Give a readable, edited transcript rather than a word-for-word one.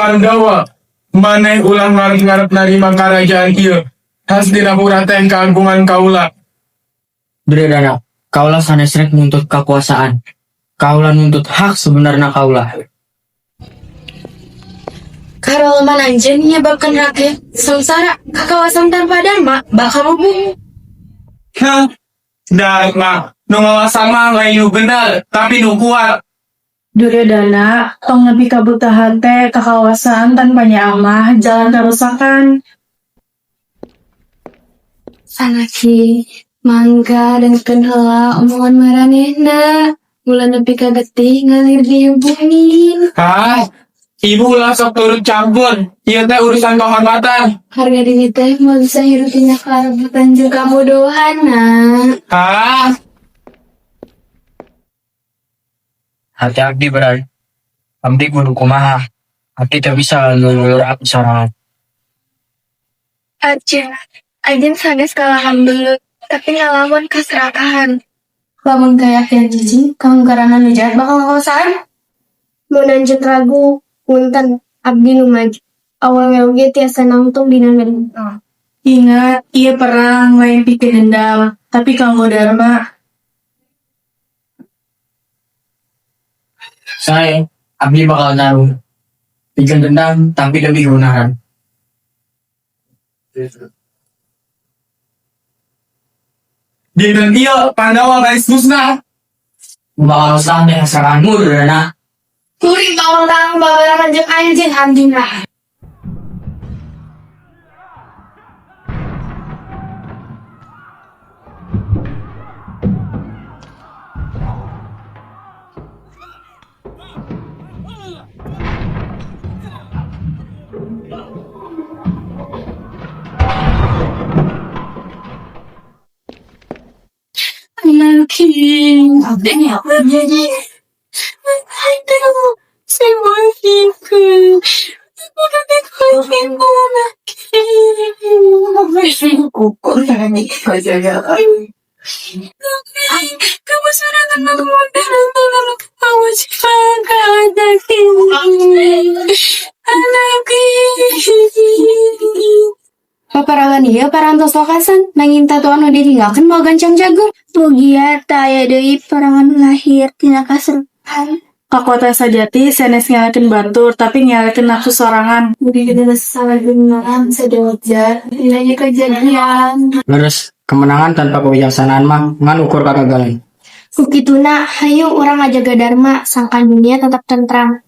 Pandawa maneh ulang ngarep-ngarep narima kerajaan ieu. Hastinapura teh kagungan kaula. Duryodana, kaulah sanes rek nuntut kekuasaan. Kaulah nuntut hak sebenarnya kaulah. Karolman anjeun menyebabkan rakyat sengsara kekawasan tanpa dharma bakal mubung. Hah? Dharma, nu ngawasan mah lain nu bener, tapi nu kuat. Duryodana, tong nepi kabutahan teh kekawasan tanpa nyamah jalan kerusakan. Sanaki, mangga dengkeun heula omongan maranehna. Mula nepi ka getih ngalir di bumi. Hah? Ibu lah sok turut campur. Ieu teh urusan kehormatan. Harga diri teh mau bisa hirup tina karebutan jeung kabodohanna. Hah? Hati abdi beral. Abdi kudu kumaha. Abdi teu bisa nulur aku sorangan. Ajen sanes kalahan belut, tapi ngalamun kaserakahan. Lamun kayakin jijik, kamu karena nu jahat bakal ngakosaan. Mun anjeun ragu, punten abdi nu maju. Awalnya oge tiasa nangtung dina ngendang. Ingat, ia perang lain pikir dendam, tapi kanggo dharma. Saya, abdi bakal naruh. Bikin dendam, tapi lebih kebenaran. Dinten ieu Pandawa garis musnah. Bakal santai seranganmu, Duryodana. Kuring tawang-tawang babarangan jeung anjeun abdina. King, abdenya bernyanyi. Hai tahu, saya mau fikir. Udah dikumpulin lagi. Kukur tadi kerja kamu sudah tenang modal lalu kamu cepat ada paparangan ieu parantos lokasan nanging tatu anu ditinggalkeun mau gancang jagung. Mugia taya deui parangan lahir tina kaserupan. Kakota sajati sanes ngalakeun batur, tapi ngalakeun nafsu sorangan. Budi gede salah geunaan sadoja nilainya kejadian. Leres, kemenangan tanpa kebijaksanaan mah ngan ukur kegagalan. Kukituna hayu urang ngajaga dharma sangkan dunia tetap tentram.